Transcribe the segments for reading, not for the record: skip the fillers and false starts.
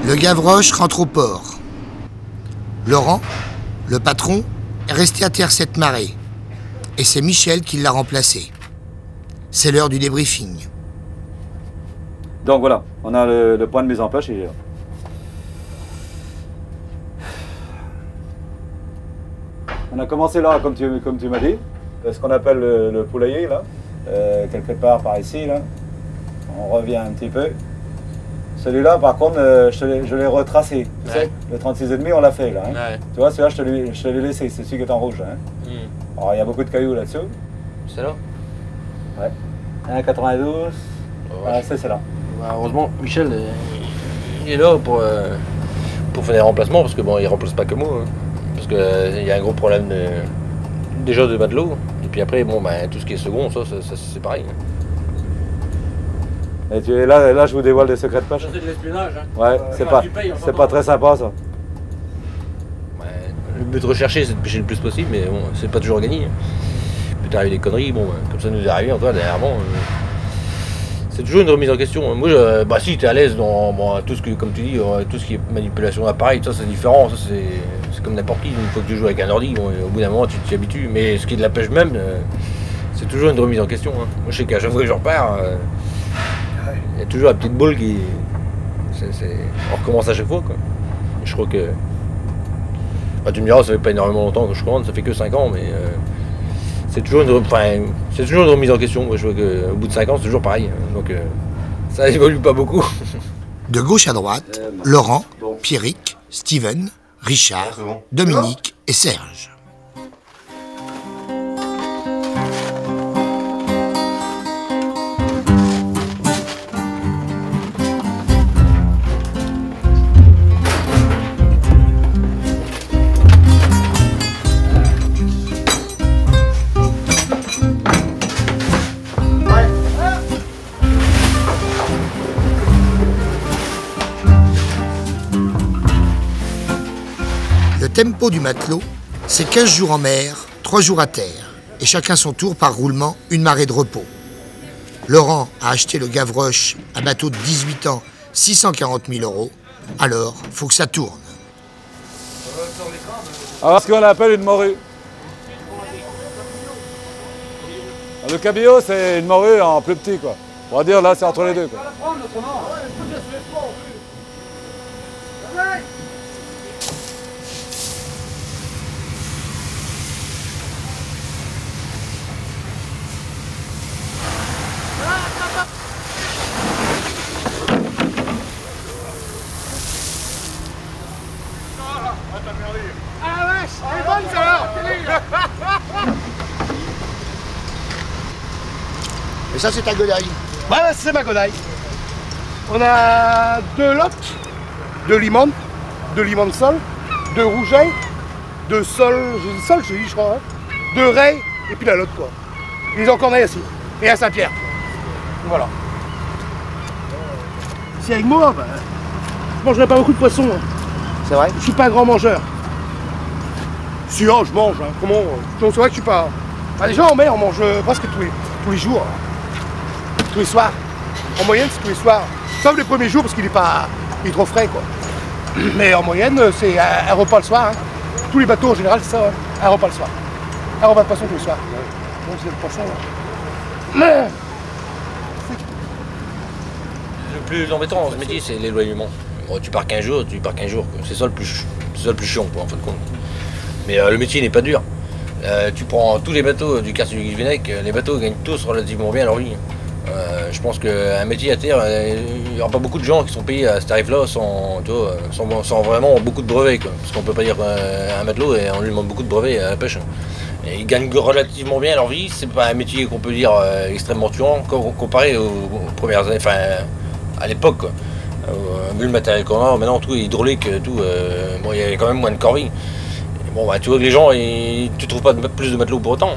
Le Gavroche rentre au port. Laurent, le patron, est resté à terre cette marée. Et c'est Michel qui l'a remplacé. C'est l'heure du débriefing. Donc voilà, on a le point de mise en place. On a commencé là, comme tu m'as dit, ce qu'on appelle le poulailler, là, quelque part par ici. Là. On revient un petit peu. Celui-là, par contre, je l'ai retracé. Tu sais, le 36,5, on l'a fait là. Hein. Ouais. Tu vois, celui-là, je te l'ai laissé, c'est celui qui est en rouge. Hein. Alors, il y a beaucoup de cailloux là-dessus. C'est là? Ouais. 1,92. Ah, c'est là. Bah, heureusement, Michel, il est là pour faire des remplacements, parce que bon, il remplace pas que moi. Hein. Parce qu'il y a un gros problème déjà de matelot. Et puis après, bon, ben, tout ce qui est second, ça c'est pareil. Hein. Et là, je vous dévoile des secrets de pêche. C'est de l'espionnage. Hein. Ouais, c'est pas très sympa ça. Ouais, le but recherché, c'est de pêcher le plus possible, mais bon, c'est pas toujours gagné. Hein. Peut t'arriver des conneries, bon, comme ça nous est arrivé, Antoine, dernièrement. C'est toujours une remise en question. Moi, si tu es à l'aise dans tout ce que, comme tu dis, tout ce qui est manipulation d'appareil, ça c'est différent. Ça c'est comme n'importe qui. Une fois que tu joues avec un ordi, bon, au bout d'un moment tu t'y habitues. Mais ce qui est de la pêche même, c'est toujours une remise en question. Hein. Moi, je sais qu'à chaque fois que je repars, il y a toujours la petite boule qui. On recommence à chaque fois. Quoi. Je crois que. Bah, tu me diras, ça fait pas énormément longtemps que je commande, ça fait que 5 ans, mais. C'est toujours une remise en question. Moi, je vois qu'au bout de 5 ans, c'est toujours pareil. Donc, ça évolue pas beaucoup. De gauche à droite, Laurent, Pierrick, Steven, Richard, Dominique et Serge. Le tempo du matelot, c'est 15 jours en mer, 3 jours à terre, et chacun son tour par roulement, une marée de repos. Laurent a acheté le Gavroche, un bateau de 18 ans, 640 000 €, alors faut que ça tourne. Alors, ce qu'on appelle une morue. Le cabillaud, c'est une morue en plus petit, quoi. On va dire, là, c'est entre les deux, quoi. Et ça, c'est ta godaille. Ouais, c'est ma godaille. On a 2 lottes, 2 limons, 2 limons de sol, 2 rougeailles, 2 sols, j'ai dit sol, je crois, hein, 2 rails, et puis la lotte, quoi. Ils ont encore ici, et à Saint-Pierre. Voilà. Si avec moi, bah, je mangerai pas beaucoup de poissons. Hein. C'est vrai? Je suis pas un grand mangeur. Si, oh, je mange, hein. Comment? C'est vrai que je suis pas. Bah, déjà en mer, on mange presque tous les jours. Tous les soirs. En moyenne, c'est tous les soirs. Sauf les premiers jours parce qu'il est trop frais, quoi. Mais en moyenne, c'est un repas le soir. Hein. Tous les bateaux en général, c'est ça, hein. Un repas le soir. Un repas de poisson tous les soirs. Donc c'est le poisson. Mais... Le plus embêtant dans ce métier, c'est l'éloignement. Bon, tu pars 15 jours, C'est ça le plus chiant, quoi, en fin de compte. Mais le métier n'est pas dur. Tu prends tous les bateaux du quartier du Guilvinec, les bateaux gagnent tous relativement bien leur vie. Je pense qu'un métier à terre, il n'y aura pas beaucoup de gens qui sont payés à ce tarif-là sans vraiment beaucoup de brevets. Quoi. Parce qu'on ne peut pas dire un matelot et on lui demande beaucoup de brevets à la pêche. Et ils gagnent relativement bien leur vie. C'est pas un métier qu'on peut dire extrêmement tuant comparé aux premières années, enfin à l'époque. Vu le matériel qu'on a, maintenant tout est hydraulique, tout. Bon, il y a quand même moins de corvées. Bon, bah, tu vois que les gens, tu trouves pas plus de matelots pour autant.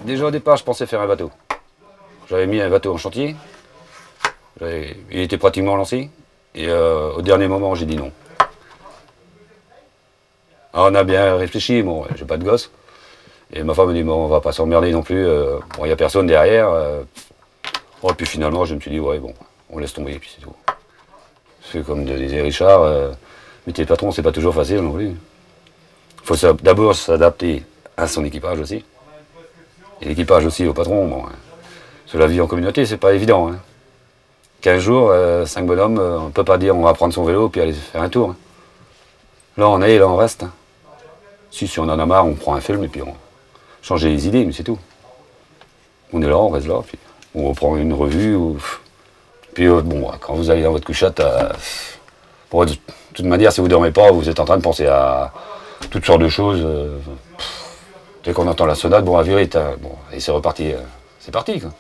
Déjà au départ, je pensais faire un bateau. J'avais mis un bateau en chantier. Il était pratiquement lancé. Et au dernier moment, j'ai dit non. Alors, on a bien réfléchi. Bon, j'ai pas de gosse. Et ma femme me dit, bon, on va pas s'emmerder non plus. Bon, il n'y a personne derrière. Et puis finalement, je me suis dit, ouais, bon, on laisse tomber, et puis c'est tout. C'est comme disait Richard, métier de patron, c'est pas toujours facile non plus. Il faut d'abord s'adapter à son équipage aussi. Et l'équipage aussi au patron. Bon, sur la vie en communauté, c'est pas évident. Hein. 15 jours, 5 bonhommes, on ne peut pas dire on va prendre son vélo puis aller faire un tour. Hein. Là on est, là on reste. Hein. Si on en a marre, on prend un film et puis on change les idées, mais c'est tout. On est là, on reste là, puis on reprend une revue. Puis bon, quand vous allez dans votre couchette, de toute manière, si vous ne dormez pas, vous êtes en train de penser à toutes sortes de choses. Dès qu'on entend la sonnette, bon, la vérité, bon, et c'est reparti, c'est parti. Quoi.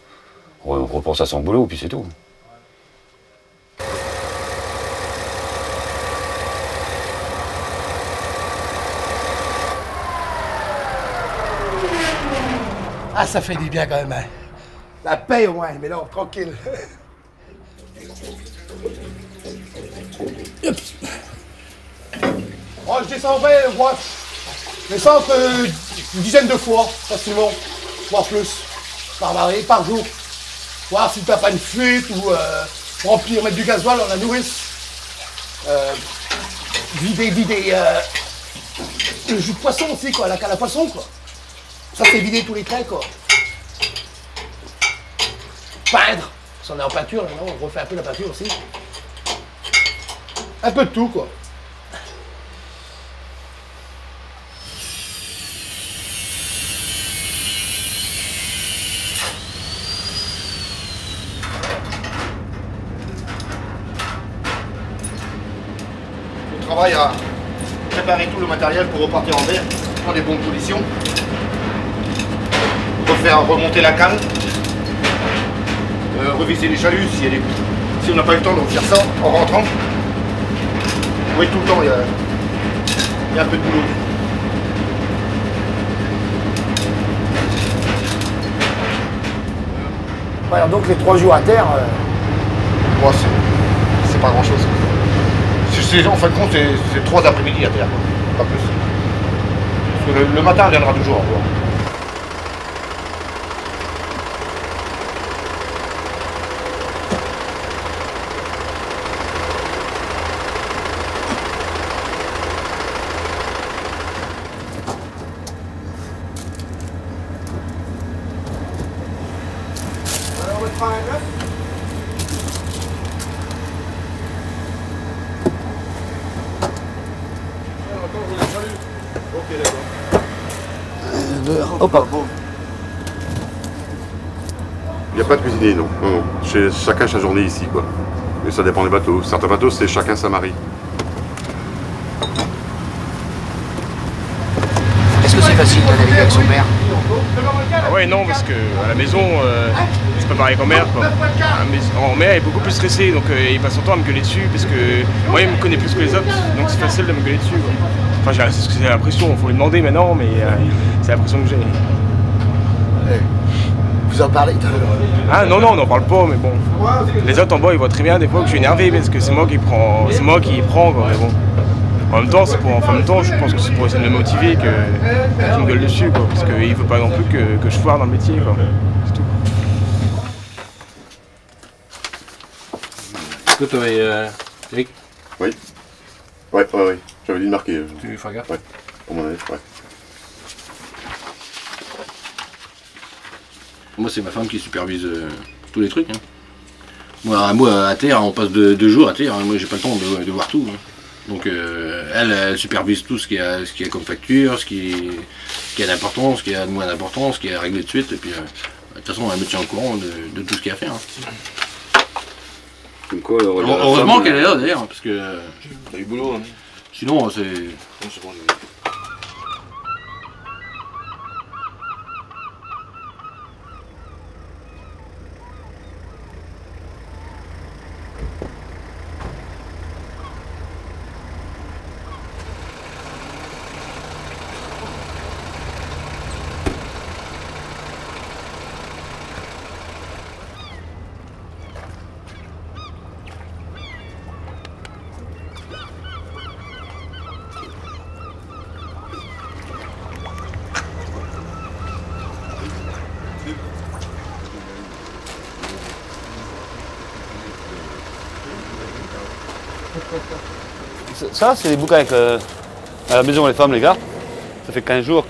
On repense à son boulot, puis c'est tout. Ah, ça fait du bien quand même. Hein. La paix au moins, mais non, tranquille. Oh, je descendrai, moi, je descends une dizaine de fois, facilement, voire plus, par marée, par jour. Voir si t'as pas une fuite ou remplir, mettre du gasoil dans la nourrice. Vider le jus de poisson aussi, quoi, la canne à poisson, quoi. Ça, c'est vider tous les traits, quoi. Peindre. Si on est en peinture, maintenant, on refait un peu la peinture aussi. Un peu de tout, quoi. On travaille à préparer tout le matériel pour repartir en mer dans des bonnes conditions. Refaire remonter la canne, reviser les chaluts si on n'a pas eu le temps de faire ça en rentrant. Oui, tout le temps, il y a un peu de boulot. Alors donc les 3 jours à terre... Moi, c'est pas grand chose. En fin de compte, c'est 3 après-midi à terre, pas plus. Parce que le matin viendra toujours encore. Il n'y a pas de cuisinier, non. Non. Chacun sa journée ici, quoi. Et ça dépend des bateaux. Certains bateaux, c'est chacun sa marée. Est-ce que c'est facile de naviguer avec son père? Ah ouais, non, parce que à la maison, c'est pas pareil qu'en mer, quoi. En mer, il est beaucoup plus stressé, donc il passe son temps à me gueuler dessus, parce que moi, il me connaît plus que les autres, donc c'est facile de me gueuler dessus, quoi. Enfin, c'est l'impression, il faut lui demander maintenant, mais c'est l'impression que j'ai. Vous en parlez? Ah non, on n'en parle pas, mais bon. Les autres en bas, ils voient très bien des fois que je suis énervé, parce que c'est moi qui prends, quoi, mais bon. En même temps, je pense que c'est pour essayer de me motiver qu'il me gueule dessus, quoi, parce qu'il ne veut pas non plus que je foire dans le métier, quoi. C'est tout. Est-ce que tu avais... Eric? Oui. Ouais. J'avais dit de marquer. Tu fais gaffe? Ouais. Pour mon avis, ouais. Moi, c'est ma femme qui supervise tous les trucs. Hein. Moi, à terre, on passe 2 jours à terre. Hein. Moi, j'ai pas le temps de voir tout. Hein. Donc, elle supervise tout ce qu'il y a comme facture, ce qui a d'importance, ce qui a de moins d'importance, ce qui est réglé de suite. Et puis, de toute façon, elle me tient au courant de tout ce qu'il y a à faire. Hein. Comme quoi, heureusement qu'elle est là, d'ailleurs, parce que... T'as du boulot, hein. Sinon, c'est... Ça, c'est des bouquins avec à la maison les femmes, les gars. Ça fait 15 jours,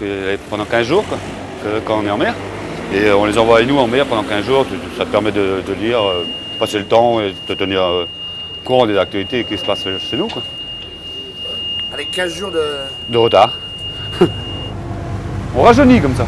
pendant 15 jours quoi, quand on est en mer. Et on les envoie à nous en mer pendant 15 jours. Ça te permet de lire, passer le temps et de tenir au courant des actualités qui se passent chez nous. Quoi. Avec 15 jours de retard. On rajeunit comme ça.